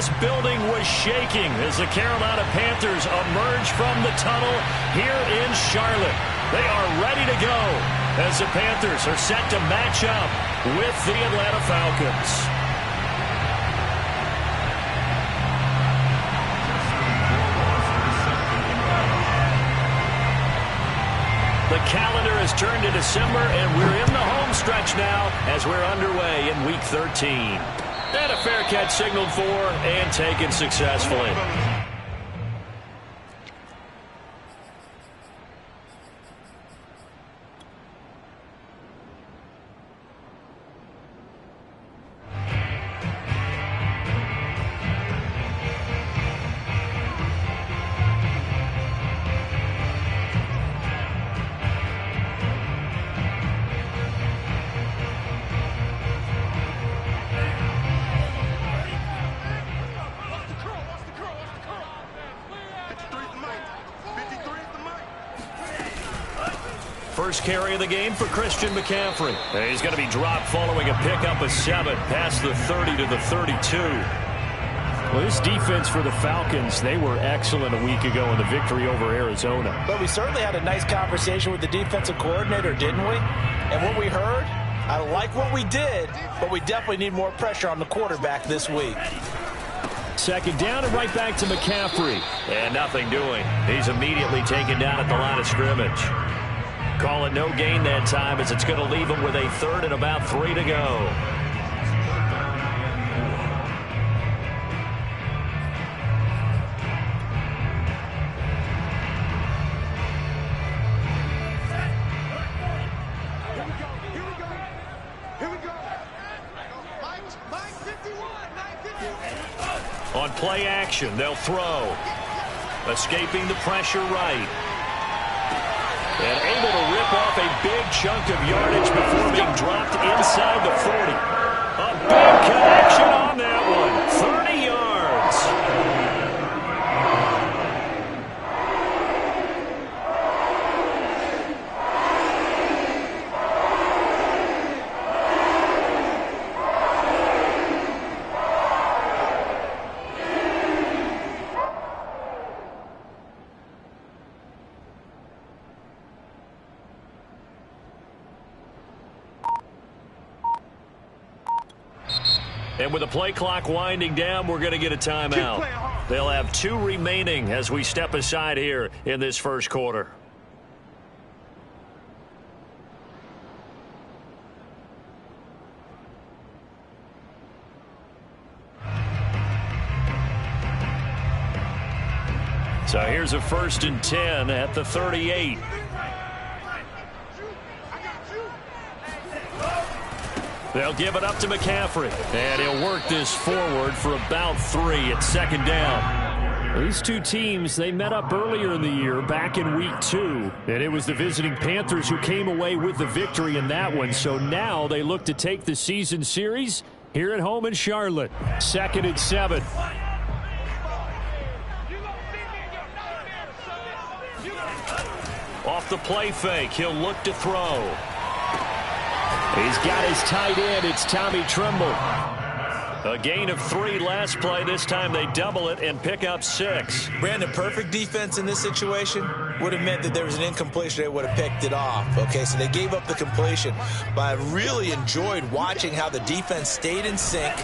This building was shaking as the Carolina Panthers emerge from the tunnel here in Charlotte. They are ready to go as the Panthers are set to match up with the Atlanta Falcons. The calendar has turned to December, and we're in the home stretch now as we're underway in Week 13. And a fair catch signaled for and taken successfully. First carry of the game for Christian McCaffrey. He's going to be dropped following a pickup of 7 past the 30 to the 32. Well, this defense for the Falcons, they were excellent a week ago in the victory over Arizona. But we certainly had a nice conversation with the defensive coordinator, didn't we? And what we heard, I like what we did, but we definitely need more pressure on the quarterback this week. Second down and right back to McCaffrey. And nothing doing. He's immediately taken down at the line of scrimmage. Call it no gain that time as it's going to leave him with a 3rd and about 3 to go. On play action, they'll throw. Escaping the pressure right. And able to rip off a big chunk of yardage before being dropped inside the 40. A big connection on that one. 30 yards. And with the play clock winding down, we're going to get a timeout. They'll have 2 remaining as we step aside here in this first quarter. So here's a 1st and 10 at the 38. They'll give it up to McCaffrey. And he'll work this forward for about 3 at 2nd down. These two teams, they met up earlier in the year, back in Week 2. And it was the visiting Panthers who came away with the victory in that one. So now they look to take the season series here at home in Charlotte. 2nd and 7. Off the play fake, he'll look to throw. He's got his tight end. It's Tommy Tremble. A gain of 3 last play. This time they double it and pick up 6. Brandon, perfect defense in this situation would have meant that there was an incompletion. They would have picked it off. Okay, so they gave up the completion. But I really enjoyed watching how the defense stayed in sync,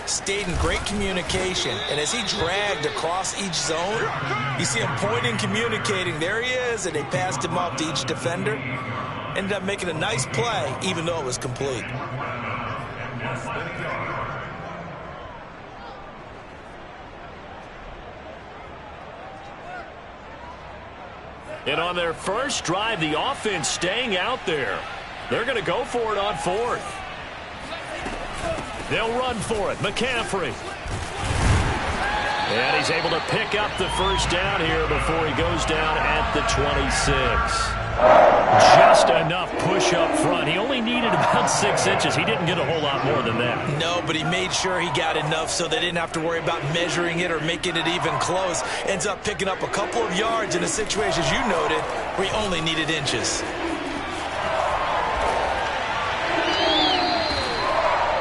stayed in great communication. And as he dragged across each zone, you see him pointing, communicating. There he is, and they passed him off to each defender. Ended up making a nice play, even though it was complete. And on their first drive, the offense staying out there. They're going to go for it on 4th. They'll run for it. McCaffrey. And he's able to pick up the first down here before he goes down at the 26. Just enough push up front. He only needed about 6 inches. He didn't get a whole lot more than that. No, but he made sure he got enough so they didn't have to worry about measuring it or making it even close. Ends up picking up a couple of yards in a situation, as you noted, where he only needed inches.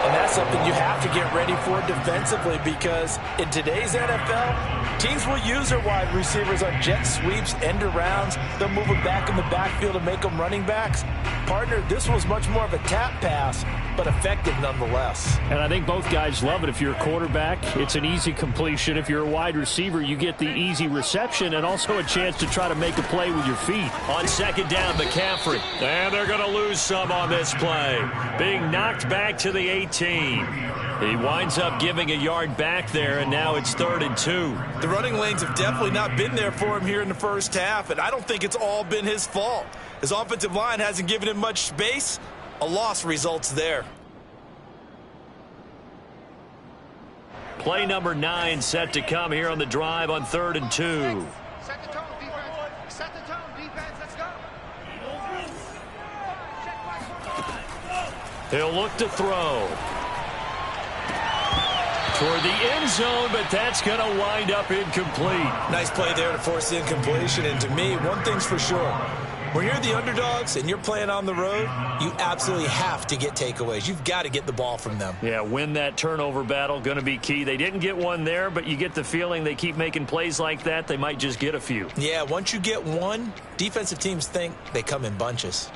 And that's that's something you have to get ready for defensively, because in today's NFL, teams will use their wide receivers on jet sweeps, end arounds. They'll move them back in the backfield and make them running backs. Partner, this was much more of a tap pass, but effective nonetheless. And I think both guys love it. If you're a quarterback, it's an easy completion. If you're a wide receiver, you get the easy reception and also a chance to try to make a play with your feet. On second down, McCaffrey. And they're going to lose some on this play. Being knocked back to the 18. He winds up giving a yard back there, and now it's 3rd and 2. The running lanes have definitely not been there for him here in the first half, and I don't think it's all been his fault. His offensive line hasn't given him much space. A loss results there. Play number 9 set to come here on the drive on 3rd and 2. Set the tone, defense. Set the tone, defense. Let's go. He'll look to throw toward the end zone, but that's going to wind up incomplete. Nice play there to force the incompletion. And to me, one thing's for sure. When you're the underdogs and you're playing on the road, you absolutely have to get takeaways. You've got to get the ball from them. Yeah, win that turnover battle, going to be key. They didn't get one there, but you get the feeling they keep making plays like that, they might just get a few. Yeah, once you get one, defensive teams think they come in bunches.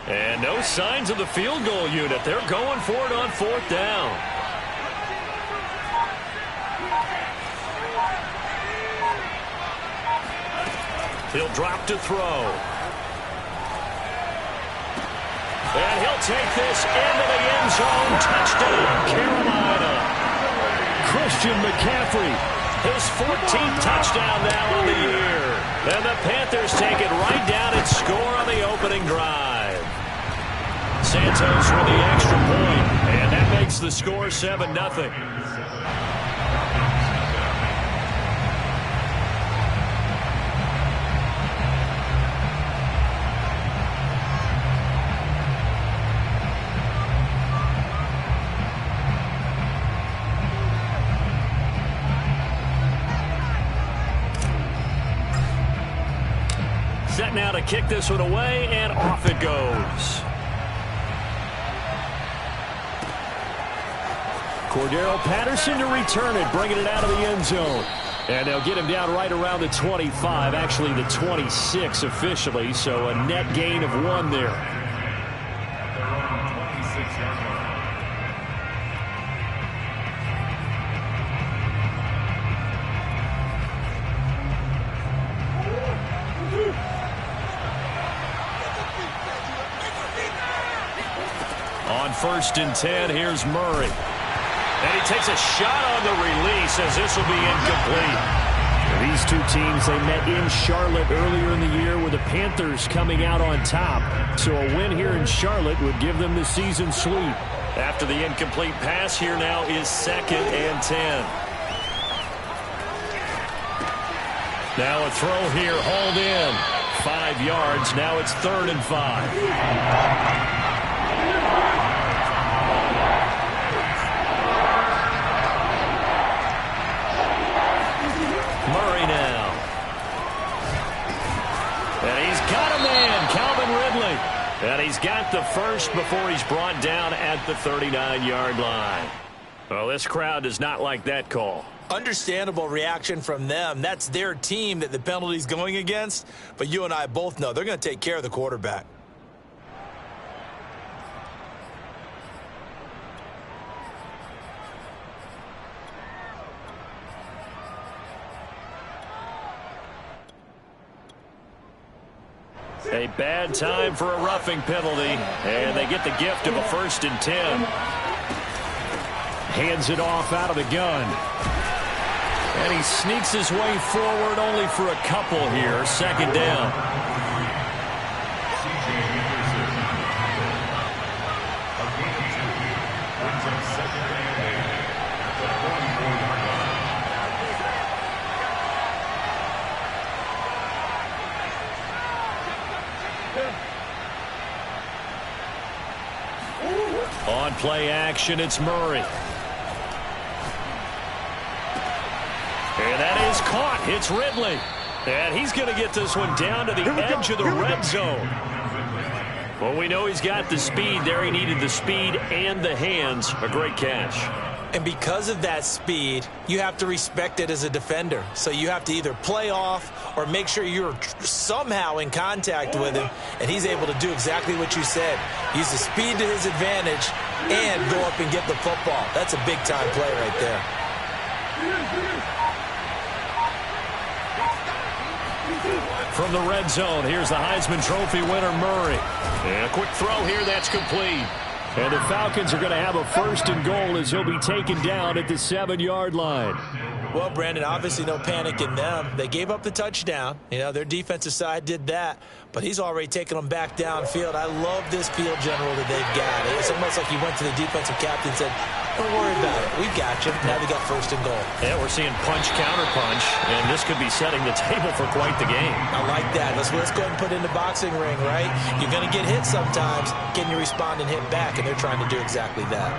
And no signs of the field goal unit. They're going for it on 4th down. He'll drop to throw. And he'll take this into the end zone. Touchdown, Carolina. Christian McCaffrey. His 14th touchdown now on the year. And the Panthers take it right down and score on the opening drive. Santos with the extra point, and that makes the score 7-0. Set now to kick this one away, and off it goes. Cordero Patterson to return it, bringing it out of the end zone. And they'll get him down right around the 25, actually the 26 officially, so a net gain of 1 there. On 1st and 10, here's Murray. And he takes a shot on the release as this will be incomplete. These two teams, they met in Charlotte earlier in the year with the Panthers coming out on top. So a win here in Charlotte would give them the season sweep. After the incomplete pass, here now is 2nd and 10. Now a throw here, hauled in. 5 yards, now it's 3rd and 5. And he's got the first before he's brought down at the 39-yard line. Well, this crowd does not like that call. Understandable reaction from them. That's their team that the penalty's going against. But you and I both know they're going to take care of the quarterback. A bad time for a roughing penalty, and they get the gift of a 1st and 10. Hands it off out of the gun. And he sneaks his way forward only for a couple here. 2nd down. On play action, it's Murray. And that is caught. It's Ridley. And he's going to get this one down to the edge of the red zone. Well, we know he's got the speed there. He needed the speed and the hands. A great catch. And because of that speed, you have to respect it as a defender. So you have to either play off or make sure you're somehow in contact with him, and he's able to do exactly what you said. Use the speed to his advantage and go up and get the football. That's a big-time play right there. From the red zone, here's the Heisman Trophy winner, Murray. And a quick throw here, that's complete. And the Falcons are going to have a 1st and goal as he'll be taken down at the 7-yard line. Well, Brandon, obviously no panic in them. They gave up the touchdown. You know, their defensive side did that, but he's already taken them back downfield. I love this field general that they've got. It's almost like he went to the defensive captain and said, don't worry about it. We got you. Now they got 1st and goal. Yeah, we're seeing punch, counter punch, and this could be setting the table for quite the game. I like that. Let's go ahead and put it in the boxing ring, right? You're going to get hit sometimes. Can you respond and hit back? And they're trying to do exactly that.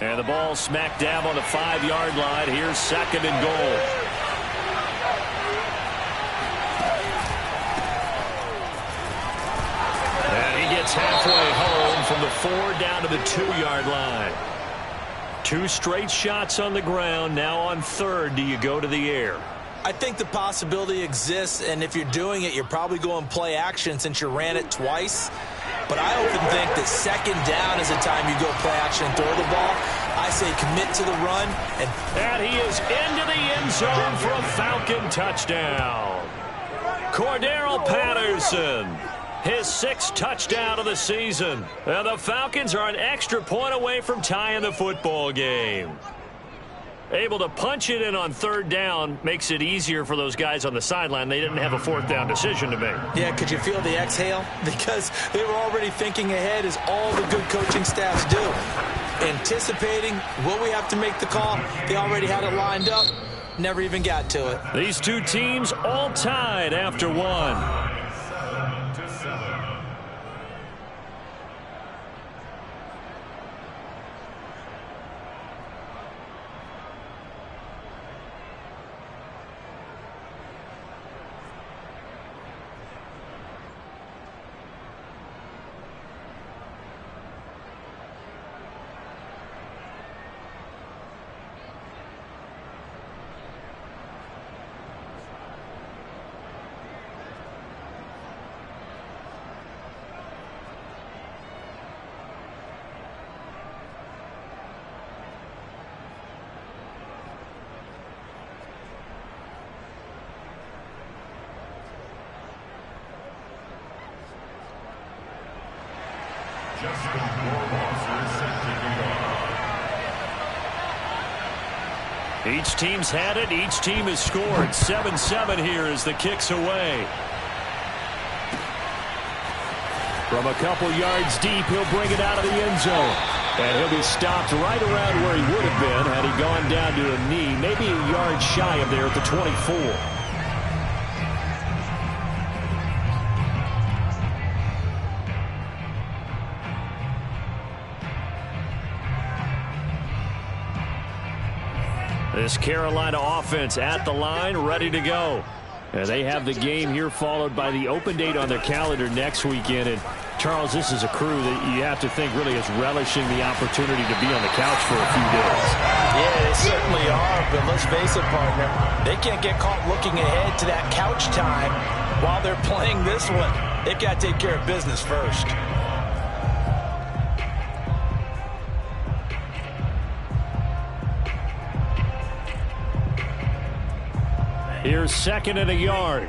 And the ball smack dab on the 5-yard line. Here's 2nd and goal. And he gets halfway home from the 4 down to the 2-yard line. 2 straight shots on the ground. Now on 3rd, do you go to the air? I think the possibility exists, and if you're doing it, you're probably going play action since you ran it twice. But I often think that 2nd down is the time you go play action and throw the ball. I say commit to the run. And he is into the end zone for a Falcon touchdown. Cordero Patterson, his 6th touchdown of the season. And the Falcons are an extra point away from tying the football game. Able to punch it in on 3rd down makes it easier for those guys on the sideline. They didn't have a 4th down decision to make. Yeah, could you feel the exhale? Because they were already thinking ahead, as all the good coaching staffs do. Anticipating, will we have to make the call? They already had it lined up. Never even got to it. These 2 teams all tied after 1. Each team's had it. Each team has scored. 7-7 here as the kick's away. From a couple yards deep, he'll bring it out of the end zone. And he'll be stopped right around where he would have been had he gone down to a knee, maybe a yard shy of there at the 24. This Carolina offense at the line, ready to go. And they have the game here followed by the open date on their calendar next weekend. And, Charles, this is a crew that you have to think really is relishing the opportunity to be on the couch for a few days. Yeah, they certainly are. But let's face it, partner, they can't get caught looking ahead to that couch time while they're playing this one. They've got to take care of business first. Here's 2nd and a yard.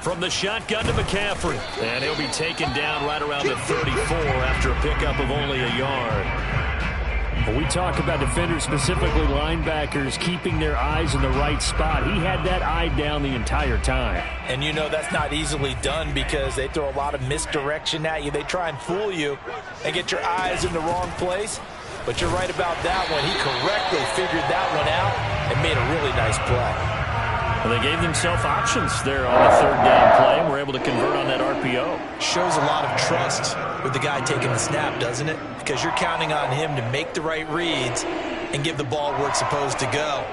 From the shotgun to McCaffrey. And he'll be taken down right around the 34 after a pickup of only a yard. When we talk about defenders, specifically linebackers, keeping their eyes in the right spot, he had that eye down the entire time. And you know that's not easily done because they throw a lot of misdirection at you. They try and fool you and get your eyes in the wrong place. But you're right about that one. He correctly figured that one out and made a really nice play. Well, they gave themselves options there on the third down play and were able to convert on that RPO. Shows a lot of trust with the guy taking the snap, doesn't it? Because you're counting on him to make the right reads and give the ball where it's supposed to go.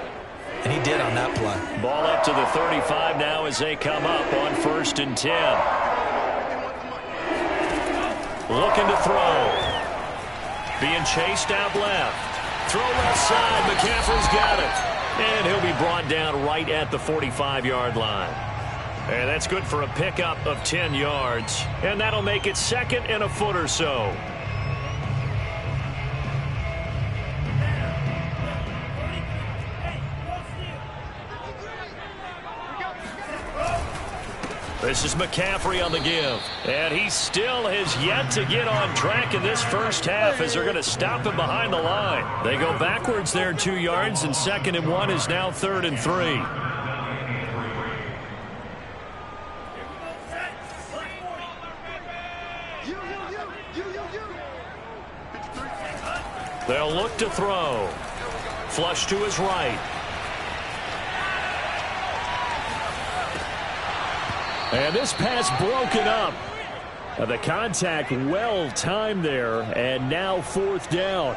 And he did on that play. Ball up to the 35 now as they come up on 1st and 10. Looking to throw. Being chased out left. Throw left side. McCaffrey's got it. And he'll be brought down right at the 45-yard line. And that's good for a pickup of 10 yards. And that'll make it 2nd and a foot or so. This is McCaffrey on the give. And he still has yet to get on track in this first half as they're going to stop him behind the line. They go backwards there 2 yards, and 2nd and 1 is now 3rd and 3. They'll look to throw. Flush to his right. And this pass broken up. The contact well timed there, and now 4th down.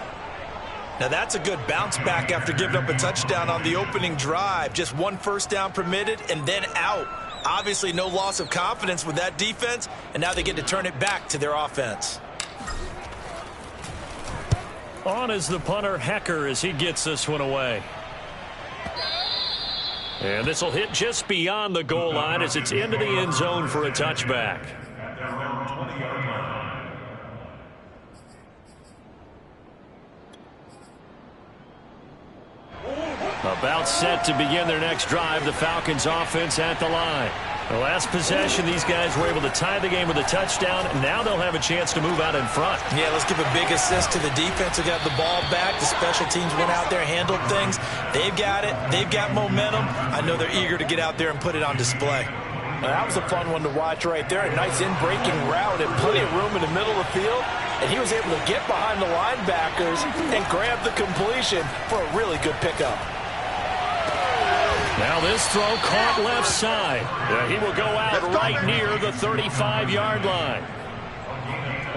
Now that's a good bounce back after giving up a touchdown on the opening drive. Just 1 first down permitted and then out. Obviously no loss of confidence with that defense, and now they get to turn it back to their offense. On is the punter, Hecker, as he gets this one away. And this will hit just beyond the goal line as it's into the end zone for a touchback. About set to begin their next drive, the Falcons offense at the line. The last possession, these guys were able to tie the game with a touchdown. Now they'll have a chance to move out in front. Yeah, let's give a big assist to the defense who got the ball back. The special teams went out there, handled things. They've got it. They've got momentum. I know they're eager to get out there and put it on display. Now, that was a fun one to watch right there. A nice in-breaking route and plenty of room in the middle of the field. And he was able to get behind the linebackers and grab the completion for a really good pickup. Now this throw caught left side. He will go out right near the 35-yard line.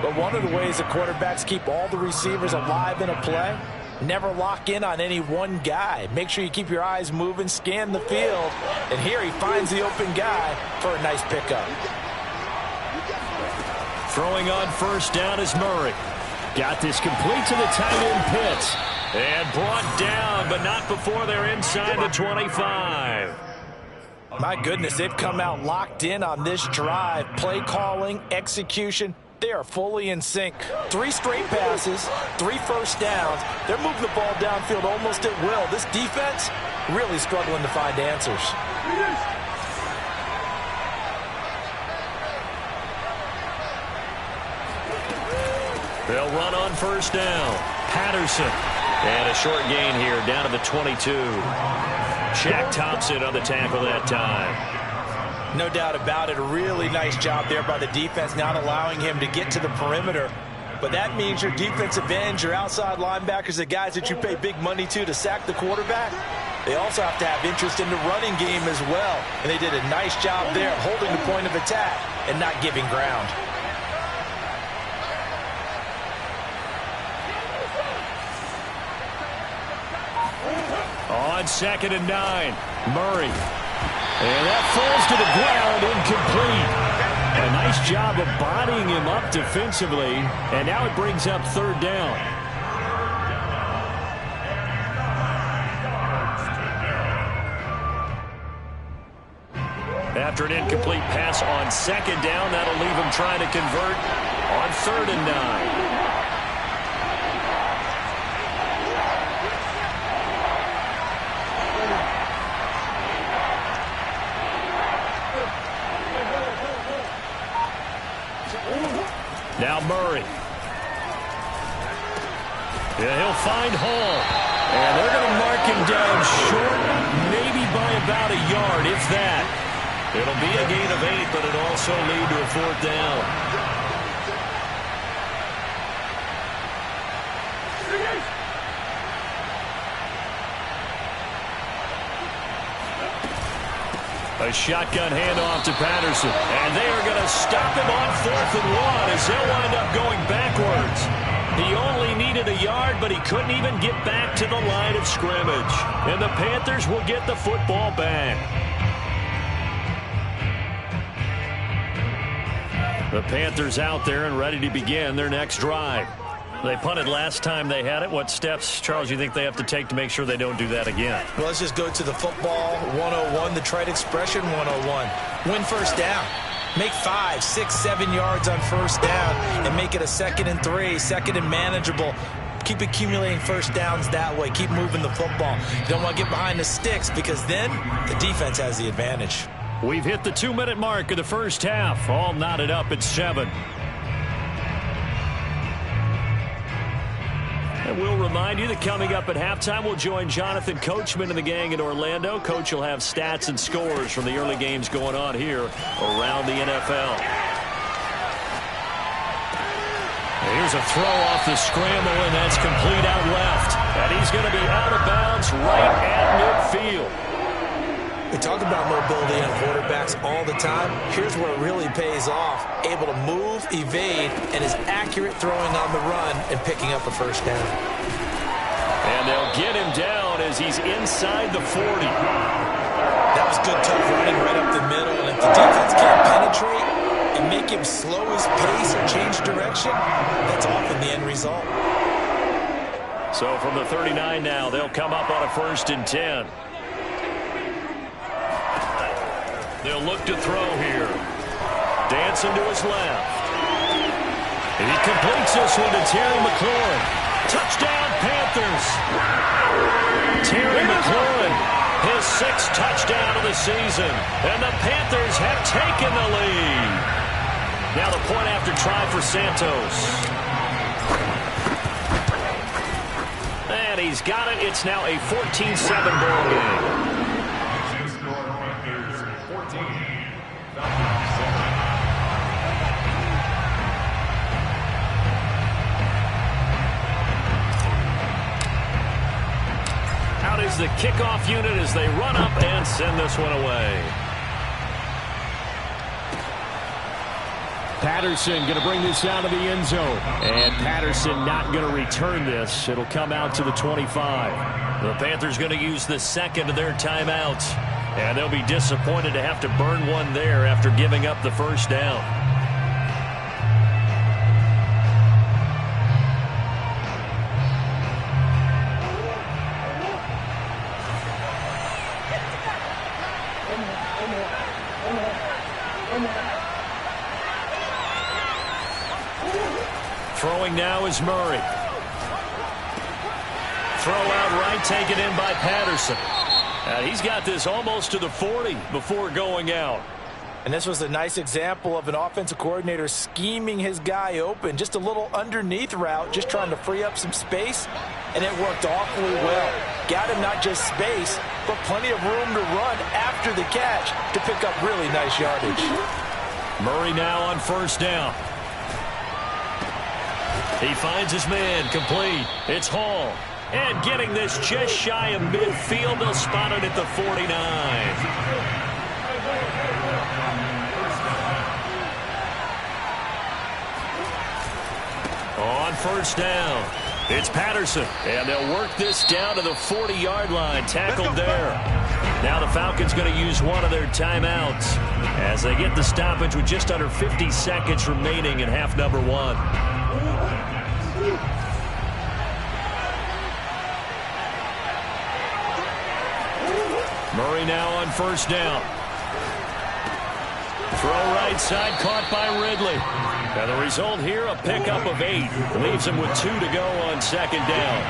But one of the ways the quarterbacks keep all the receivers alive in a play, never lock in on any one guy. Make sure you keep your eyes moving, scan the field. And here he finds the open guy for a nice pickup. Throwing on first down is Murray. Got this complete to the tight end Pitts. And brought down, but not before they're inside the 25. My goodness, they've come out locked in on this drive. Play calling, execution, they are fully in sync. 3 straight passes, 3 first downs. They're moving the ball downfield almost at will. This defense really struggling to find answers. They'll run on first down. Patterson. And a short gain here down to the 22. Shaq Thompson on the tackle that time. No doubt about it. A really nice job there by the defense, not allowing him to get to the perimeter. But that means your defensive ends, your outside linebackers, the guys that you pay big money to sack the quarterback, they also have to have interest in the running game as well. And they did a nice job there holding the point of attack and not giving ground. On 2nd and 9, Murray. And that falls to the ground, incomplete. A nice job of bodying him up defensively, and now it brings up 3rd down. After an incomplete pass on 2nd down, that'll leave him trying to convert on 3rd and 9. Now Murray. Yeah, he'll find Hall. And they're going to mark him down short, maybe by about a yard, if that. It'll be a gain of 8, but it'll also lead to a 4th down. A shotgun handoff to Patterson. And they are going to stop him on 4th and 1 as they'll wind up going backwards. He only needed a yard, but he couldn't even get back to the line of scrimmage. And the Panthers will get the football back. The Panthers out there and ready to begin their next drive. They punted last time they had it. What steps, Charles, you think they have to take to make sure they don't do that again? Well, let's just go to the football 101, the trite expression 101. Win first down. Make 5, 6, 7 yards on first down and make it a 2nd and 3, 2nd and manageable. Keep accumulating first downs that way. Keep moving the football. You don't want to get behind the sticks because then the defense has the advantage. We've hit the 2-minute mark of the first half. All knotted up at 7. And we'll remind you that coming up at halftime, we'll join Jonathan Coachman and the gang in Orlando. Coach will have stats and scores from the early games going on here around the NFL. Here's a throw off the scramble, and that's complete out left. And he's going to be out of bounds right at midfield. We talk about mobility on quarterbacks all the time. Here's where it really pays off. Able to move, evade, and is accurate throwing on the run and picking up a first down. And they'll get him down as he's inside the 40. That was good, tough running right up the middle. And if the defense can't penetrate and make him slow his pace or change direction, that's often the end result. So from the 39 now, they'll come up on a 1st and 10. They'll look to throw here. Dancing to his left. And he completes this one to Terry McLaurin. Touchdown, Panthers. Terry McLaurin, his 6th touchdown of the season. And the Panthers have taken the lead. Now the point after try for Santos. And he's got it. It's now a 14-7 ball game. Out is the kickoff unit as they run up and send this one away. Patterson going to bring this out of the end zone. And Patterson not going to return this. It'll come out to the 25. The Panthers going to use the 2nd of their timeouts. And they'll be disappointed to have to burn one there after giving up the first down. Throwing now is Murray. Throw out right, taken in by Patterson. He's got this almost to the 40 before going out. And this was a nice example of an offensive coordinator scheming his guy open. Just a little underneath route, just trying to free up some space, and it worked awfully well. Got him not just space, but plenty of room to run after the catch to pick up really nice yardage. Murray now on first down. He finds his man complete. It's Hall. And getting this just shy of midfield. They'll spot it at the 49. On first down, it's Patterson. And they'll work this down to the 40-yard line. Tackled there. Now the Falcons going to use one of their timeouts as they get the stoppage with just under 50 seconds remaining in half number 1. Murray now on first down. Throw right side, caught by Ridley. Now the result here, a pickup of 8. Leaves him with 2 to go on second down.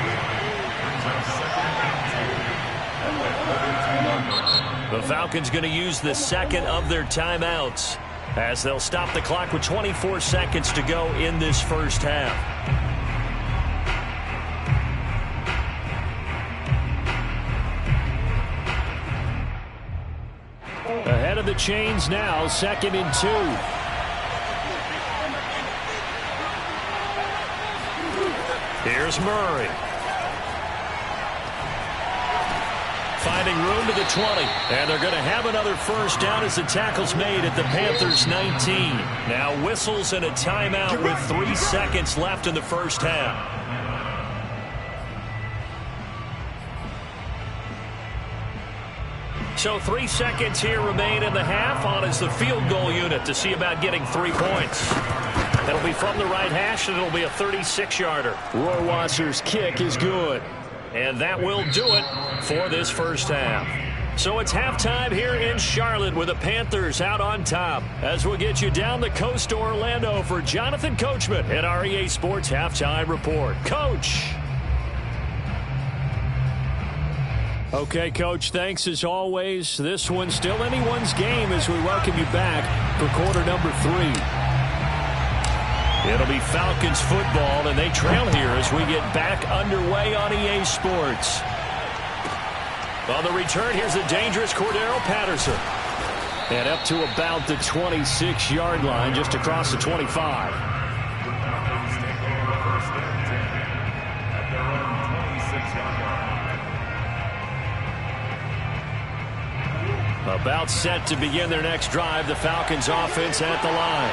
The Falcons going to use the 2nd of their timeouts as they'll stop the clock with 24 seconds to go in this first half. Ahead of the chains now, 2nd and 2. Here's Murray. finding room to the 20. And they're going to have another first down as the tackle's made at the Panthers' 19. Now whistles and a timeout with 3 seconds left in the first half. So 3 seconds here remain in the half. On is the field goal unit to see about getting 3 points. It'll be from the right hash, and it'll be a 36-yarder. Rohrwasser's kick is good. And that will do it for this first half. So it's halftime here in Charlotte with the Panthers out on top. As we'll get you down the coast to Orlando for Jonathan Coachman at our EA Sports Halftime Report. Coach. Okay, Coach, thanks as always. This one's still anyone's game as we welcome you back for quarter number 3. It'll be Falcons football, and they trail here as we get back underway on EA Sports. On the return, here's the dangerous Cordero Patterson. And up to about the 26-yard line, just across the 25. About set to begin their next drive, the Falcons offense at the line.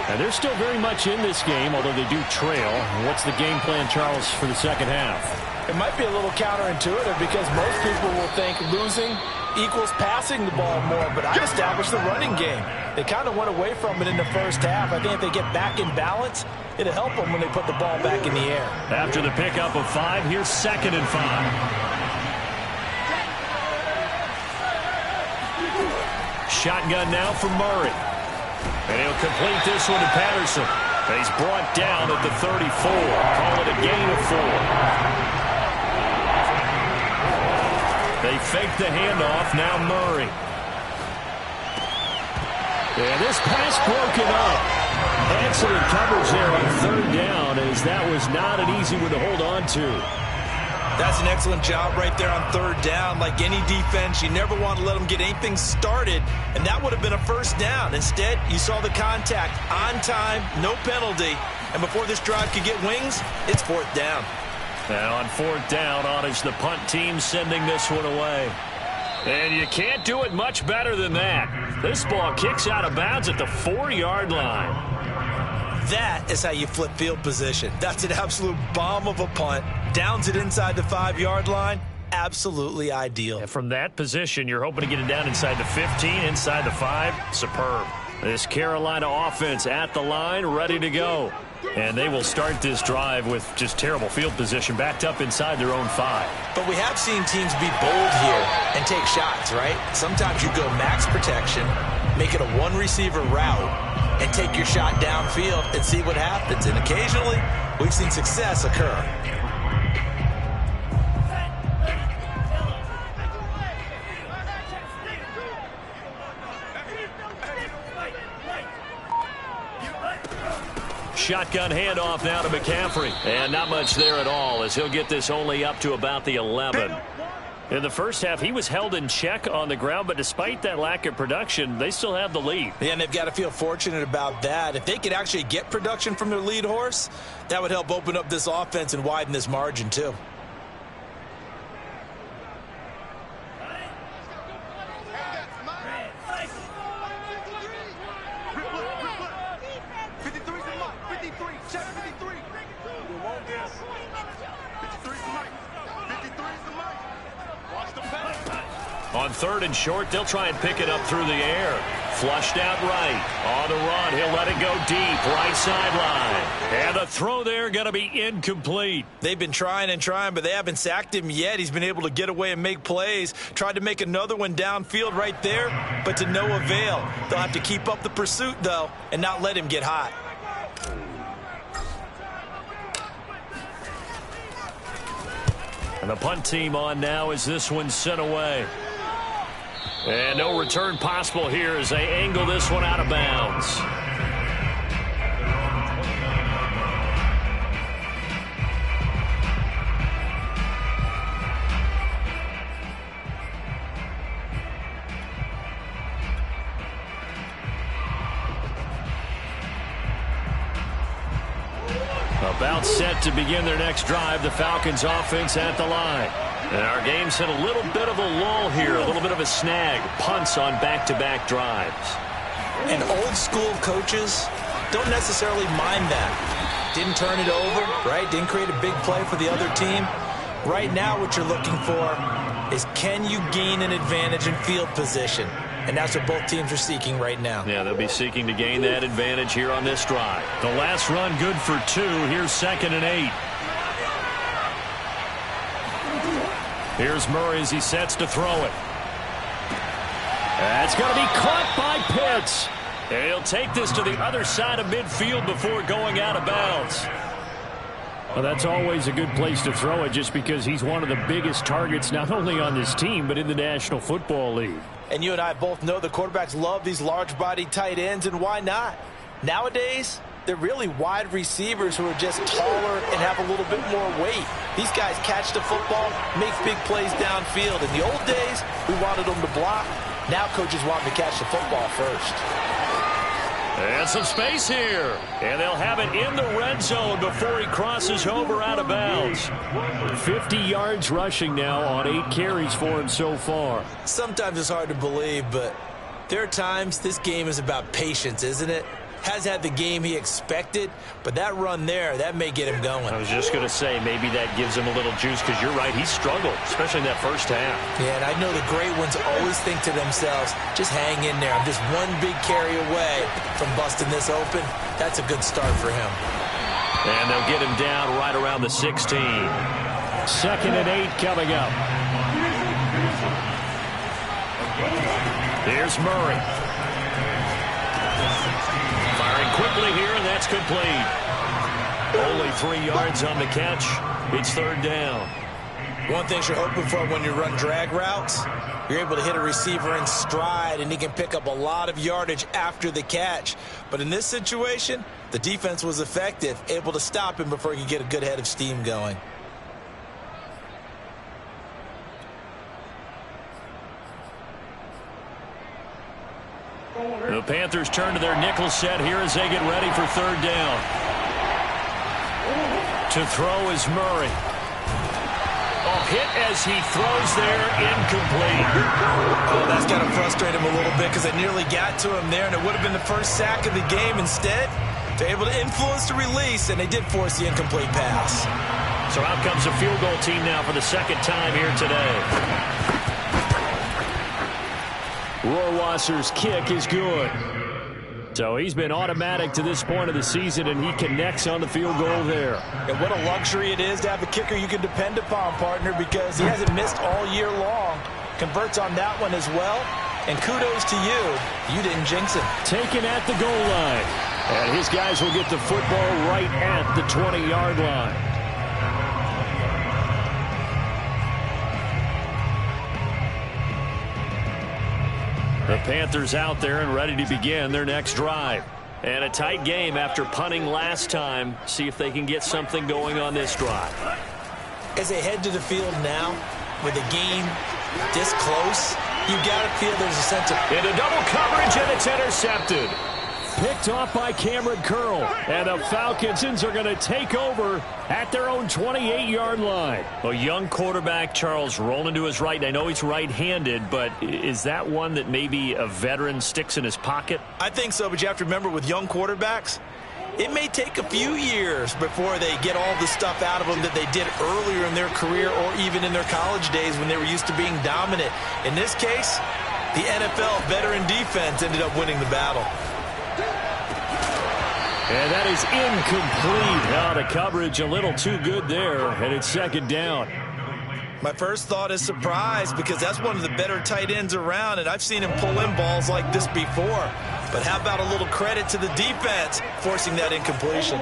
And they're still very much in this game, although they do trail. What's the game plan, Charles, for the second half? It might be a little counterintuitive because most people will think losing equals passing the ball more, but I established the running game. They kind of went away from it in the first half. I think if they get back in balance, it'll help them when they put the ball back in the air. After the pickup of 5, here's 2nd and 5. Shotgun now for Murray. And he'll complete this one to Patterson. And he's brought down at the 34. Call it a gain of 4. They fake the handoff. Now Murray. And this pass broken up. Excellent coverage there on 3rd down, as that was not an easy one to hold on to. That's an excellent job right there on 3rd down. Like any defense, you never want to let them get anything started, and that would have been a first down. Instead, you saw the contact on time, no penalty, and before this drive could get wings, it's 4th down. Now on 4th down, on is the punt team sending this one away. And you can't do it much better than that. This ball kicks out of bounds at the 4-yard line. That is how you flip field position. That's an absolute bomb of a punt. Downs it inside the 5-yard line. Absolutely ideal. And from that position, you're hoping to get it down inside the 15, inside the 5. Superb. This Carolina offense at the line, ready to go. And they will start this drive with just terrible field position, backed up inside their own 5. But we have seen teams be bold here and take shots, right? Sometimes you go max protection, make it a one-receiver route, and take your shot downfield and see what happens. And occasionally, we've seen success occur. Shotgun handoff now to McCaffrey. And not much there at all, as he'll get this only up to about the 11. In the first half, he was held in check on the ground, but despite that lack of production, they still have the lead. Yeah, and they've got to feel fortunate about that. If they could actually get production from their lead horse, that would help open up this offense and widen this margin too. On 3rd and short, they'll try and pick it up through the air. Flushed out right. On the run, he'll let it go deep. Right sideline. And the throw there going to be incomplete. They've been trying and trying, but they haven't sacked him yet. He's been able to get away and make plays. Tried to make another one downfield right there, but to no avail. They'll have to keep up the pursuit, though, and not let him get hot. And the punt team on now as this one's sent away. And no return possible here as they angle this one out of bounds. About set to begin their next drive. The Falcons offense at the line. And our game's hit a little bit of a lull here, a little bit of a snag. Punts on back-to-back drives. And old school coaches don't necessarily mind that. Didn't turn it over, right? Didn't create a big play for the other team. Right now what you're looking for is, can you gain an advantage in field position? And that's what both teams are seeking right now. Yeah, they'll be seeking to gain that advantage here on this drive. The last run good for 2. Here's 2nd and 8. Here's Murray as he sets to throw it. That's going to be caught by Pitts. And he'll take this to the other side of midfield before going out of bounds. Well, that's always a good place to throw it, just because he's one of the biggest targets not only on this team but in the National Football League. And you and I both know the quarterbacks love these large-bodied tight ends, and why not? Nowadays, they're really wide receivers who are just taller and have a little bit more weight. These guys catch the football, make big plays downfield. In the old days, we wanted them to block. Now coaches want them to catch the football first. And some space here. And they'll have it in the red zone before he crosses over out of bounds. 50 yards rushing now on 8 carries for him so far. Sometimes it's hard to believe, but there are times this game is about patience, isn't it? Has had the game he expected, but that run there, that may get him going. I was just going to say, maybe that gives him a little juice, because you're right, he struggled, especially in that first half. Yeah, and I know the great ones always think to themselves, just hang in there. I'm just one big carry away from busting this open. That's a good start for him. And they'll get him down right around the 16. 2nd and 8 coming up. Here's Murray. Firing quickly here, and that's complete. Only 3 yards on the catch. It's 3rd down. One thing you're hoping for when you run drag routes, you're able to hit a receiver in stride, and he can pick up a lot of yardage after the catch. But in this situation, the defense was effective, able to stop him before he could get a good head of steam going. The Panthers turn to their nickel set here as they get ready for 3rd down. To throw is Murray. Oh, hit as he throws there, incomplete. Oh, that's got to frustrate him a little bit, because they nearly got to him there, and it would have been the first sack of the game. Instead, they're able to influence the release, and they did force the incomplete pass. So out comes a field goal team now for the 2nd time here today. Rohrwasser's kick is good. So he's been automatic to this point of the season, and he connects on the field goal there. And what a luxury it is to have a kicker you can depend upon, partner, because he hasn't missed all year long. Converts on that one as well. And kudos to you. You didn't jinx him. Taken at the goal line. And his guys will get the football right at the 20-yard line. The Panthers out there and ready to begin their next drive. And a tight game after punting last time. See if they can get something going on this drive. As they head to the field now, with the game this close, you got to feel there's a sense of... Into double coverage, and it's intercepted. Picked off by Cameron Curl. And the Falcons are going to take over at their own 28-yard line. A young quarterback, Charles, rolling to his right. I know he's right-handed, but is that one that maybe a veteran sticks in his pocket? I think so, but you have to remember, with young quarterbacks, it may take a few years before they get all the stuff out of them that they did earlier in their career or even in their college days when they were used to being dominant. In this case, the NFL veteran defense ended up winning the battle. And that is incomplete. Out of coverage, a little too good there, and it's 2nd down. My first thought is surprise, because that's one of the better tight ends around, and I've seen him pull in balls like this before. But how about a little credit to the defense forcing that incompletion?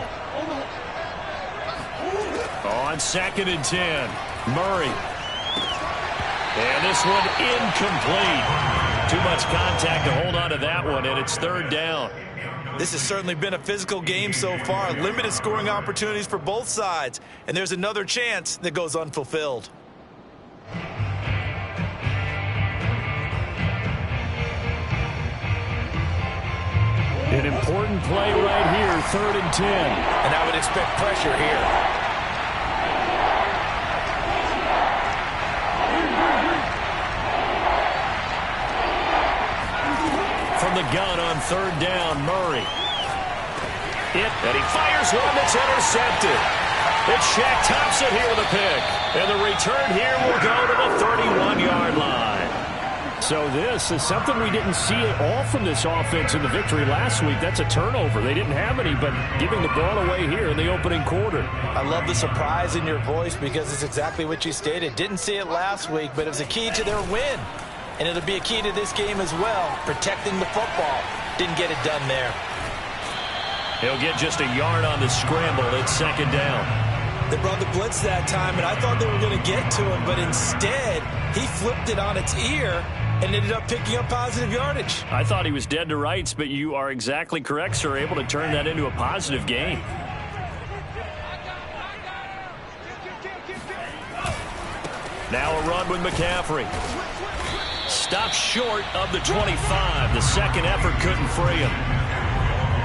On 2nd and 10, Murray. And this one incomplete. Too much contact to hold on to that one, and it's 3rd down. This has certainly been a physical game so far. Limited scoring opportunities for both sides. And there's another chance that goes unfulfilled. An important play right here, 3rd and 10. And I would expect pressure here. from the gun on 3rd down. Murray. And he fires one that's intercepted. It's Shaq Thompson here with a pick. And the return here will go to the 31-yard line. So this is something we didn't see at all from this offense in the victory last week. That's a turnover. They didn't have any, but giving the ball away here in the opening quarter. I love the surprise in your voice because it's exactly what you stated. Didn't see it last week, but it was a key to their win. And it'll be a key to this game as well, protecting the football. Didn't get it done there. He'll get just a yard on the scramble. It's 2nd down. They brought the blitz that time, and I thought they were going to get to him, but instead he flipped it on its ear and ended up picking up positive yardage. I thought he was dead to rights, but you are exactly correct, sir. Able to turn that into a positive gain. Now a run with McCaffrey. Stopped short of the 25. The second effort couldn't free him.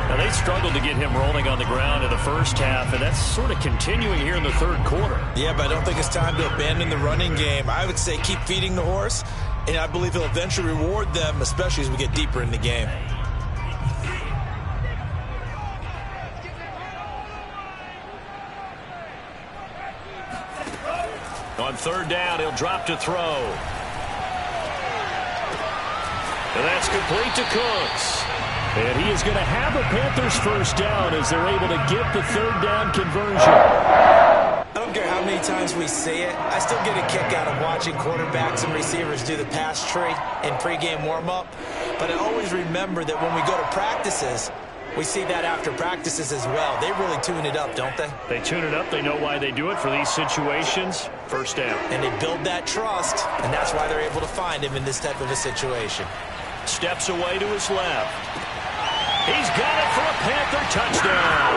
Now, they struggled to get him rolling on the ground in the first half, and that's sort of continuing here in the 3rd quarter. Yeah, but I don't think it's time to abandon the running game. I would say keep feeding the horse, and I believe he'll eventually reward them, especially as we get deeper in the game. On 3rd down, he'll drop to throw. And that's complete to Cooks. And he is going to have a Panthers first down as they're able to get the 3rd down conversion. I don't care how many times we say it, I still get a kick out of watching quarterbacks and receivers do the pass tree in pregame warm-up. But I always remember that when we go to practices, we see that after practices as well. They really tune it up, don't they? They tune it up. They know why they do it for these situations. First down. And they build that trust, and that's why they're able to find him in this type of a situation. Steps away to his left. He's got it for a Panther touchdown.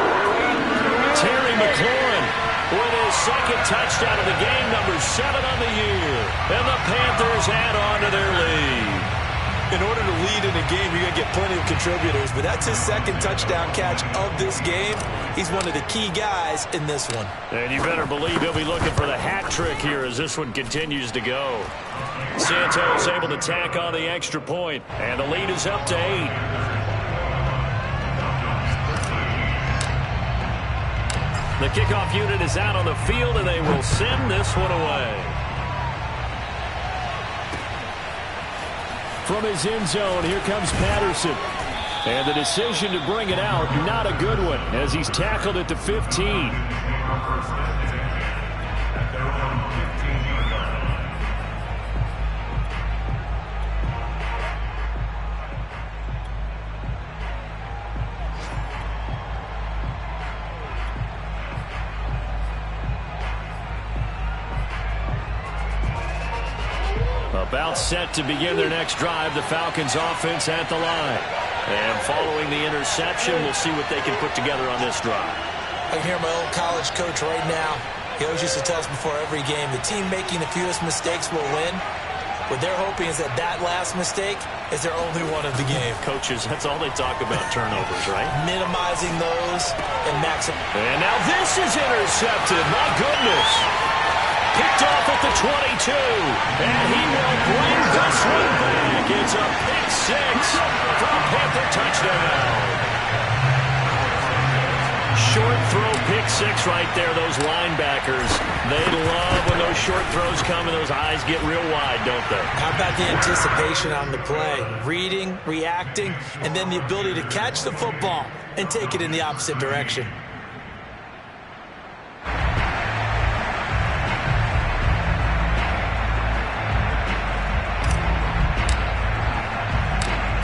Terry McLaurin with his 2nd touchdown of the game, number 7 on the year. And the Panthers add on to their lead. In order to lead in a game, you're going to get plenty of contributors, but that's his 2nd touchdown catch of this game. He's one of the key guys in this one. And you better believe he'll be looking for the hat trick here as this one continues to go. Santos able to tack on the extra point, and the lead is up to 8. The kickoff unit is out on the field, and they will send this one away. From his end zone, here comes Patterson. And the decision to bring it out, not a good one, as he's tackled at the 15. About set to begin their next drive, the Falcons offense at the line. And following the interception, we'll see what they can put together on this drive. I can hear my old college coach right now. He always used to tell us before every game, the team making the fewest mistakes will win. What they're hoping is that that last mistake is their only one of the game. Coaches, that's all they talk about, turnovers, right? Minimizing those and maximizing. And now this is intercepted. My goodness. Picked off at the 22. And he will bring this one back. It's a pick 6 for a Panther touchdown. Short throw pick 6 right there. Those linebackers, they love when those short throws come and those eyes get real wide, don't they? How about the anticipation on the play? Reading, reacting, and then the ability to catch the football and take it in the opposite direction.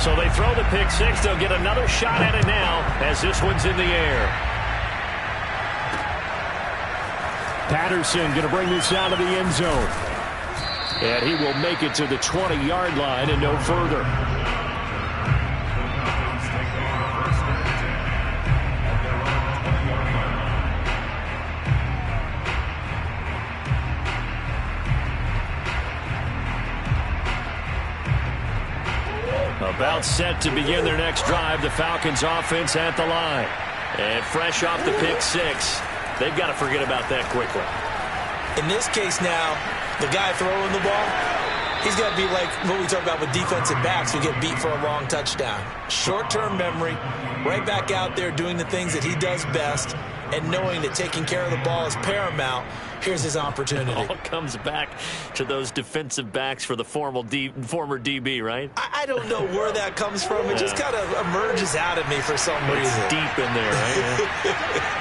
So they throw the pick 6. They'll get another shot at it now as this one's in the air. Patterson going to bring this out of the end zone. And he will make it to the 20-yard line and no further. About set to begin their next drive, the Falcons offense at the line. And fresh off the pick 6, they've got to forget about that quickly. In this case now, the guy throwing the ball, He's got to be like what we talk about with defensive backs who get beat for a long touchdown. Short-term memory, right back out there doing the things that he does best, and knowing that taking care of the ball is paramount. Here's his opportunity. It all comes back to those defensive backs for the former DB, right? I don't know where that comes from. It just kind of emerges out of me for some reason. It's deep in there, right?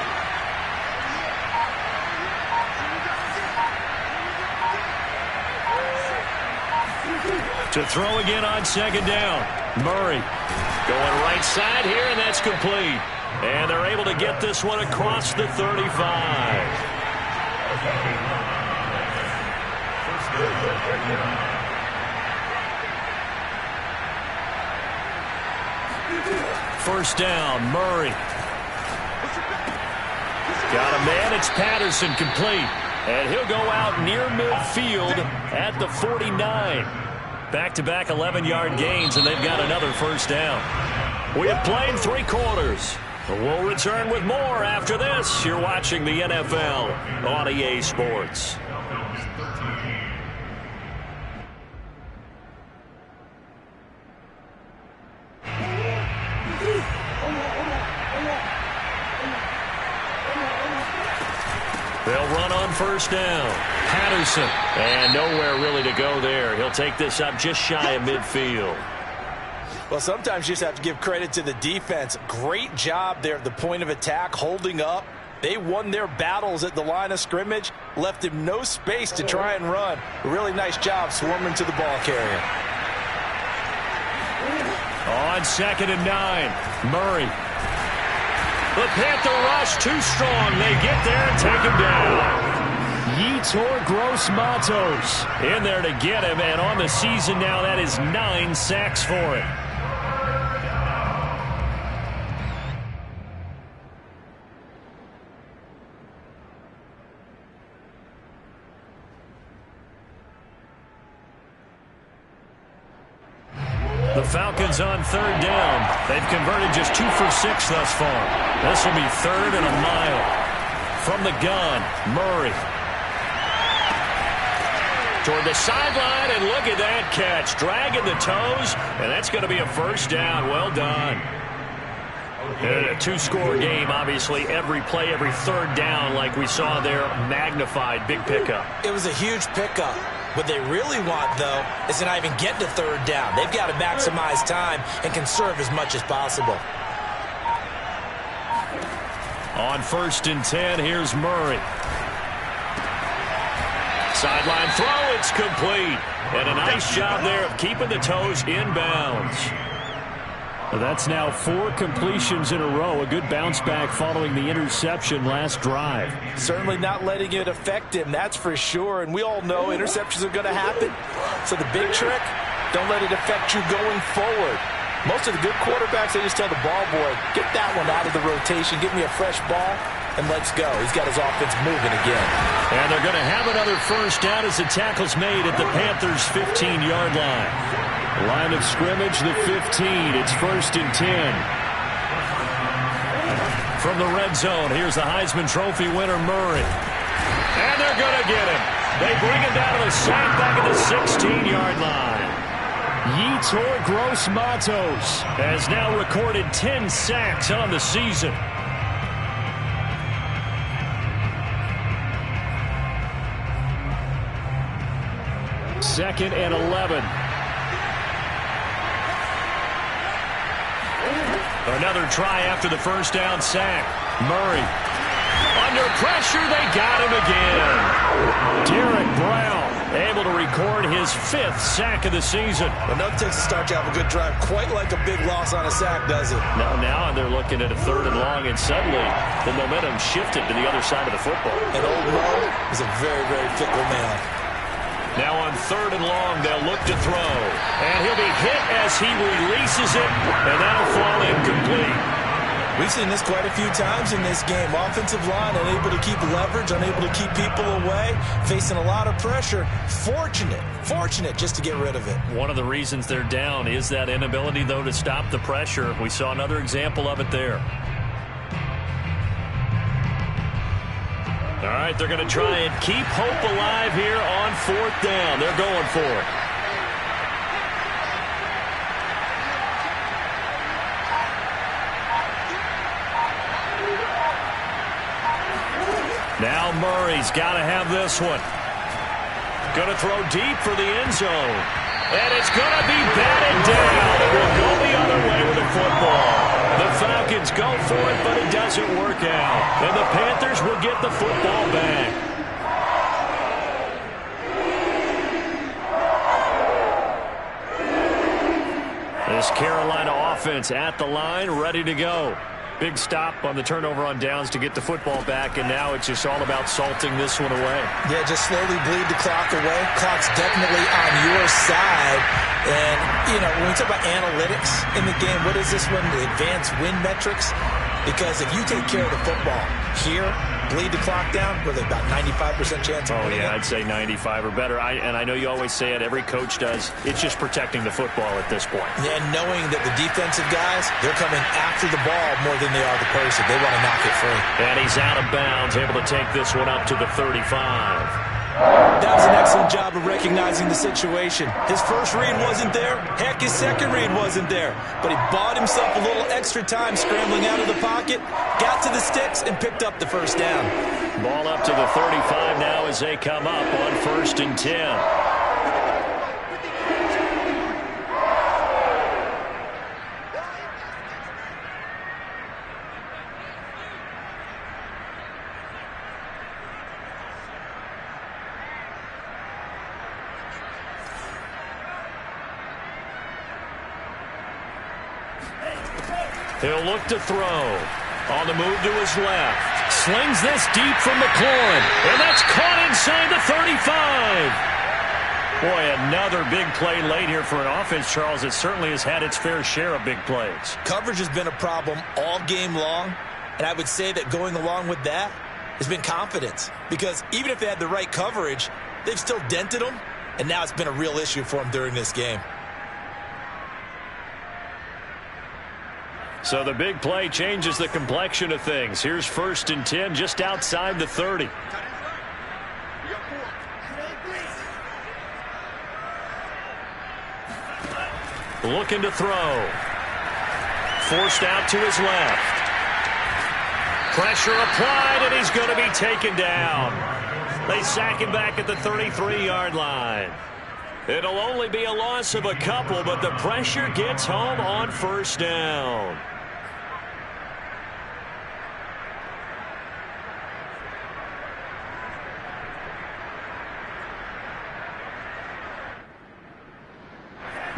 To throw again on second down. Murray going right side here, and that's complete. And they're able to get this one across the 35. First down, Murray. Got a man, it's Patterson, complete. And he'll go out near midfield at the 49. Back-to-back 11-yard gains, and they've got another first down. We have played 3 quarters. We'll return with more after this. You're watching the NFL on EA Sports. They'll run on first down. Patterson. And nowhere really to go there. He'll take this up just shy of midfield. Well, sometimes you just have to give credit to the defense. Great job there at the point of attack, holding up. They won their battles at the line of scrimmage, left him no space to try and run. A really nice job swarming to the ball carrier. On second and 9, Murray. The Panther rush too strong. They get there and take him down. Yetur Gross-Matos in there to get him, and on the season now, that is 9 sacks for him. The Falcons on third down. They've converted just 2 for 6 thus far. This will be 3rd and a mile. From the gun, Murray. Toward the sideline, and look at that catch. Dragging the toes, and that's going to be a first down. Well done. In a 2-score game, obviously, every play, every third down, like we saw there, magnified. Big pickup. It was a huge pickup. What they really want, though, is to not even get to third down. They've got to maximize time and conserve as much as possible. On 1st and 10, here's Murray. Sideline throw, it's complete. And a nice job there of keeping the toes inbounds. Well, that's now 4 completions in a row. A good bounce back following the interception last drive. Certainly not letting it affect him, that's for sure. And we all know interceptions are going to happen. So the big trick, don't let it affect you going forward. Most of the good quarterbacks, they just tell the ball boy, get that one out of the rotation, give me a fresh ball, and let's go. He's got his offense moving again. And they're going to have another first down as the tackle's made at the Panthers' 15-yard line. Line of scrimmage, the 15. It's 1st and 10. From the red zone, here's the Heisman Trophy winner, Murray. And they're going to get him. They bring him down to the sack back at the 16-yard line. Yetur Gross-Matos has now recorded 10 sacks on the season. Second and 11. Another try after the first down sack. Murray. Under pressure, they got him again. Derek Brown able to record his 5th sack of the season. Well, nothing takes a start to have a good drive quite like a big loss on a sack, does it? Now they're looking at a 3rd and long, and suddenly the momentum shifted to the other side of the football. And old Mo is a very, very fickle man. Now on 3rd and long, they'll look to throw. And he'll be hit as he releases it, and that'll fall incomplete. We've seen this quite a few times in this game. Offensive line unable to keep leverage, unable to keep people away, facing a lot of pressure. Fortunate just to get rid of it. One of the reasons they're down is that inability, though, to stop the pressure. We saw another example of it there. All right, they're going to try and keep hope alive here on 4th down. They're going for it. Now Murray's got to have this one. Going to throw deep for the end zone. And it's going to be batted down. It will go the other way with the football. The Falcons go for it, but it doesn't work out. And the Panthers will get the football back. This Carolina offense at the line, ready to go. Big stop on the turnover on downs to get the football back, and now it's just all about salting this one away. Yeah, just slowly bleed the clock away. Clock's definitely on your side. And, you know, when we talk about analytics in the game, what is this one? The advanced win metrics? Because if you take care of the football here, bleed the clock down, with about 95% chance of winning it. I'd say 95 or better. And I know you always say it, every coach does. It's just protecting the football at this point. Yeah, knowing that the defensive guys, they're coming after the ball more than they are the person. They want to knock it free. And he's out of bounds, able to take this one up to the 35. That was an excellent job of recognizing the situation. His first read wasn't there. Heck, his second read wasn't there. But he bought himself a little extra time scrambling out of the pocket, got to the sticks, and picked up the first down. Ball up to the 35 now as they come up on 1st and 10. He'll look to throw. On the move to his left. Slings this deep from McLaurin. And that's caught inside the 35. Boy, another big play late here for an offense, Charles. It certainly has had its fair share of big plays. Coverage has been a problem all game long. And I would say that going along with that has been confidence. Because even if they had the right coverage, they've still dented them. And now it's been a real issue for them during this game. So the big play changes the complexion of things. Here's 1st and 10 just outside the 30. Looking to throw. Forced out to his left. Pressure applied, and he's going to be taken down. They sack him back at the 33-yard line. It'll only be a loss of a couple, but the pressure gets home on 1st down.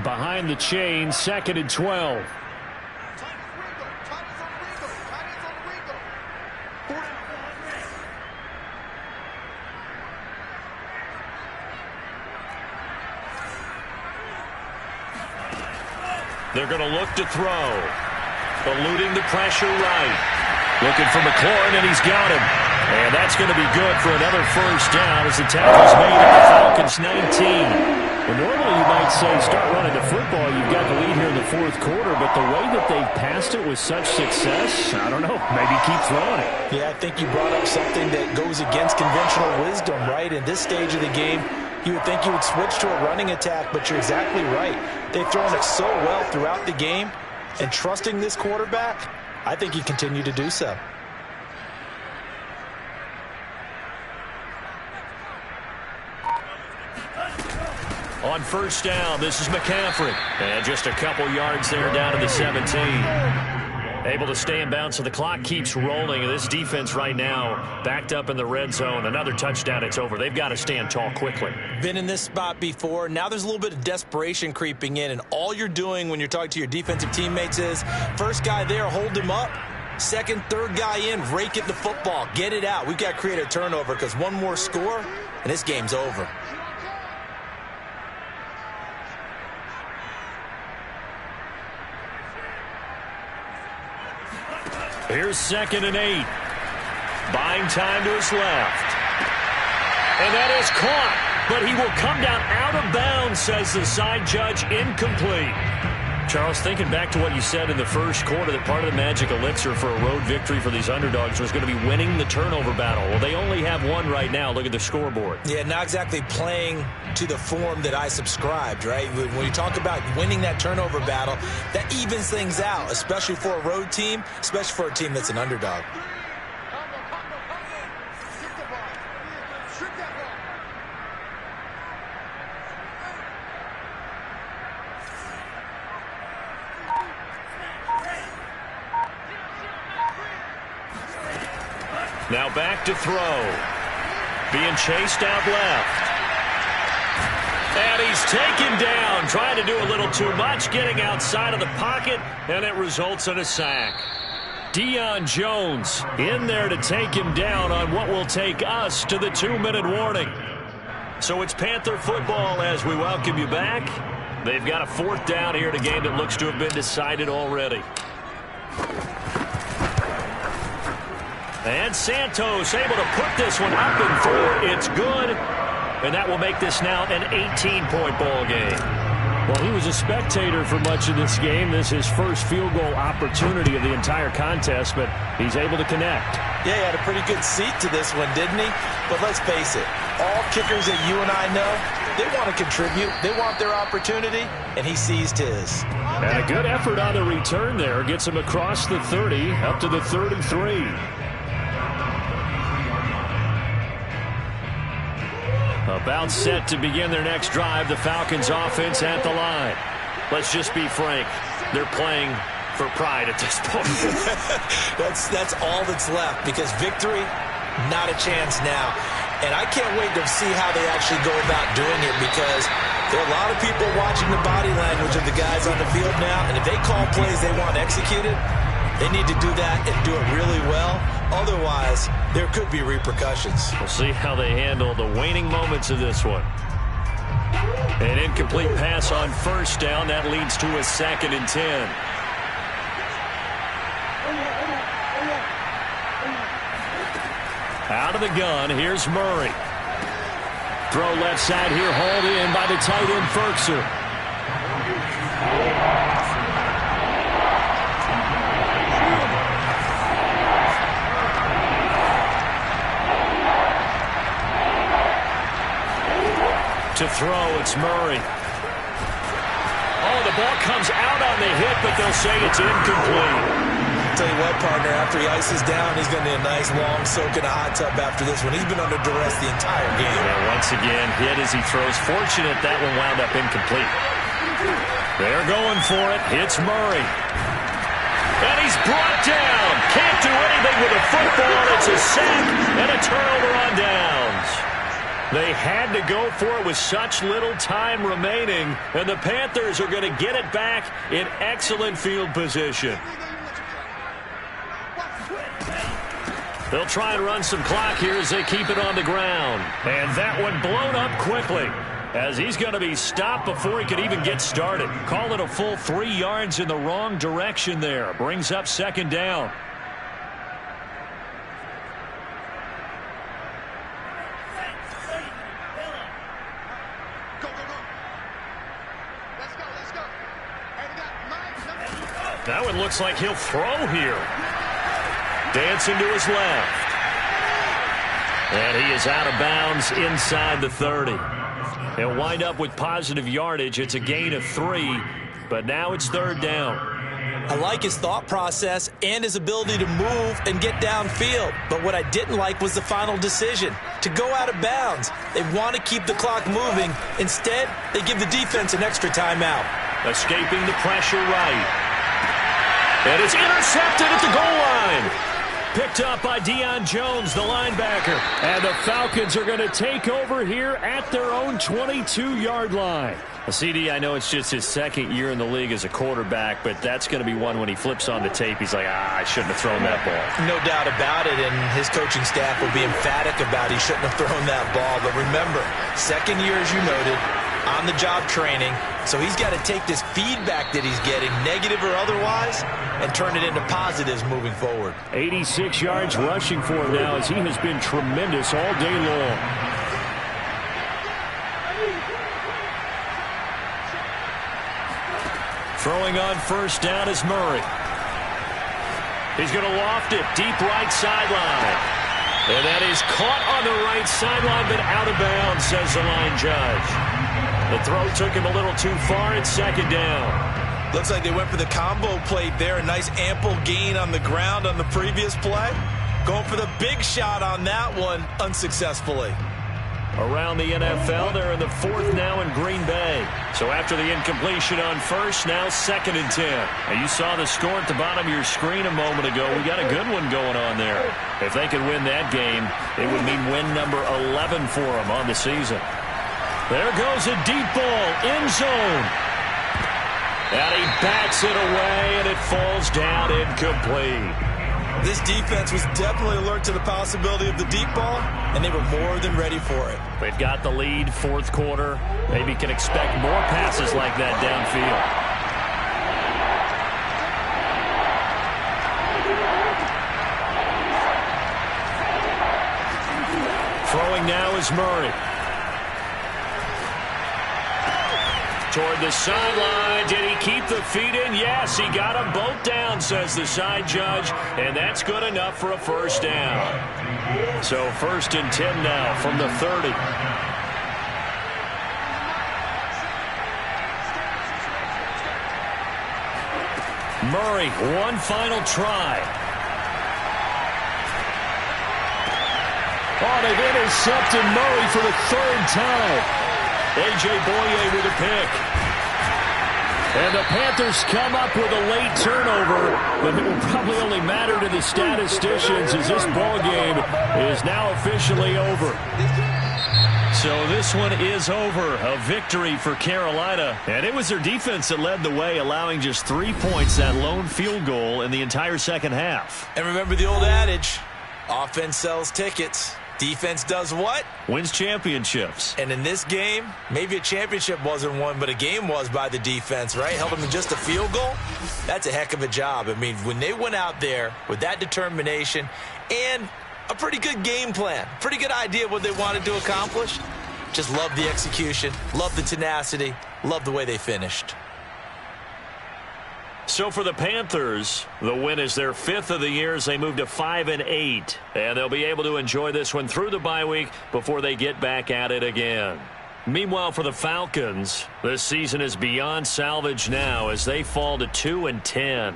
Behind the chain, 2nd and 12. They're going to look to throw. Eluding the pressure right. Looking for McLaurin, and he's got him. And that's going to be good for another 1st down as the tackle's made at the Falcons 19. Well, normally you might say start running the football. You've got the lead here in the 4th quarter, but the way that they've passed it with such success, I don't know, maybe keep throwing it. Yeah, I think you brought up something that goes against conventional wisdom, right? In this stage of the game, you would think you would switch to a running attack, but you're exactly right. They've thrown it so well throughout the game, and trusting this quarterback, I think you continue to do so. On 1st down, this is McCaffrey. And just a couple yards there down to the 17. Able to stay in bounds, so the clock keeps rolling. And this defense right now backed up in the red zone. Another touchdown, it's over. They've got to stand tall quickly. Been in this spot before. Now there's a little bit of desperation creeping in. And all you're doing when you're talking to your defensive teammates is, first guy there, hold him up. Second, third guy in, rake it the football. Get it out. We've got to create a turnover because one more score, and this game's over. Here's 2nd and 8. Buying time to his left. And that is caught, but he will come down out of bounds, says the side judge, incomplete. Charles, thinking back to what you said in the 1st quarter, that part of the magic elixir for a road victory for these underdogs was going to be winning the turnover battle. Well, they only have one right now. Look at the scoreboard. Yeah, not exactly playing to the form that I subscribed, right? When you talk about winning that turnover battle, that evens things out, especially for a road team, especially for a team that's an underdog. Now back to throw. Being chased out left. And he's taken down, trying to do a little too much, getting outside of the pocket, and it results in a sack. Deion Jones in there to take him down on what will take us to the 2-minute warning. So it's Panther football as we welcome you back. They've got a 4th down here in a game that looks to have been decided already. And Santos able to put this one up and through. It's good. And that will make this now an 18-point ball game. Well, he was a spectator for much of this game. This is his first field goal opportunity of the entire contest, but he's able to connect. Yeah, he had a pretty good seat to this one, didn't he? But let's face it, all kickers that you and I know, they want to contribute. They want their opportunity, and he seized his. And a good effort on the return there. Gets him across the 30, up to the 33. About set to begin their next drive. The Falcons offense at the line. Let's just be frank. They're playing for pride at this point. That's all that's left, because victory, not a chance now. And I can't wait to see how they actually go about doing it, because there are a lot of people watching the body language of the guys on the field now, and if they call plays they want executed, they need to do that and do it really well. Otherwise, there could be repercussions. We'll see how they handle the waning moments of this one. An incomplete pass on 1st down. That leads to a 2nd and 10. Out of the gun, here's Murray. Throw left side here, hauled in by the tight end, Ferkser. To throw, it's Murray. Oh, the ball comes out on the hit, but they'll say it's incomplete. I'll tell you what, partner, after he ices down, he's going to need a nice long soak in a hot tub after this one. He's been under duress the entire game. Yeah, once again, hit as he throws. Fortunate that one wound up incomplete. They're going for it. It's Murray. And he's brought down. Can't do anything with the football. It's a sack and a turnover on downs. They had to go for it with such little time remaining, and the Panthers are going to get it back in excellent field position. They'll try and run some clock here as they keep it on the ground. And that one blown up quickly, as he's going to be stopped before he could even get started. Call it a full 3 yards in the wrong direction there. Brings up 2nd down. That one looks like he'll throw here. Dancing to his left. And he is out of bounds inside the 30. He'll wind up with positive yardage. It's a gain of 3, but now it's 3rd down. I like his thought process and his ability to move and get downfield. But what I didn't like was the final decision, to go out of bounds. They want to keep the clock moving. Instead, they give the defense an extra timeout. Escaping the pressure right. And it's intercepted at the goal line. Picked up by Deion Jones, the linebacker. And the Falcons are going to take over here at their own 22-yard line. CD, I know it's just his 2nd year in the league as a quarterback, but that's going to be one when he flips on the tape. He's like, I shouldn't have thrown that ball. No doubt about it, and his coaching staff will be emphatic about he shouldn't have thrown that ball. But remember, 2nd year, as you noted, on-the-job training. So he's got to take this feedback that he's getting, negative or otherwise, and turn it into positives moving forward. 86 yards rushing for him now, as he has been tremendous all day long. Throwing on 1st down is Murray. He's going to loft it deep right sideline. And that is caught on the right sideline, but out of bounds, says the line judge. The throw took him a little too far. It's 2nd down. Looks like they went for the combo plate there. A nice ample gain on the ground on the previous play. Going for the big shot on that one unsuccessfully. around the NFL. They're in the 4th now in Green Bay. So after the incompletion on first, now 2nd and 10. Now you saw the score at the bottom of your screen a moment ago. We got a good one going on there. If they could win that game, it would mean win number 11 for them on the season. There goes a deep ball, end zone. And he bats it away, and it falls down incomplete. This defense was definitely alert to the possibility of the deep ball, and they were more than ready for it. They've got the lead, 4th quarter. Maybe can expect more passes like that downfield. Throwing now is Murray. Toward the sideline. Did he keep the feet in? Yes, he got them both down, says the side judge, and that's good enough for a first down. So 1st and 10 now from the 30. Murray, one final try. Oh, they've intercepted Murray for the 3rd time. A.J. Boye with a pick. And the Panthers come up with a late turnover, but it will probably only matter to the statisticians as this ball game is now officially over. So this one is over. A victory for Carolina. And it was their defense that led the way, allowing just 3 points, that lone field goal in the entire second half. And remember the old adage, offense sells tickets. Defense does what? Wins championships. And in this game, maybe a championship wasn't won, but a game was by the defense, right? Held them to just a field goal. That's a heck of a job. I mean, when they went out there with that determination and a pretty good game plan, pretty good idea of what they wanted to accomplish, just love the execution, love the tenacity, love the way they finished. So for the Panthers, the win is their 5th of the year as they move to 5-8. And they'll be able to enjoy this one through the bye week before they get back at it again. Meanwhile, for the Falcons, this season is beyond salvage now as they fall to 2-10.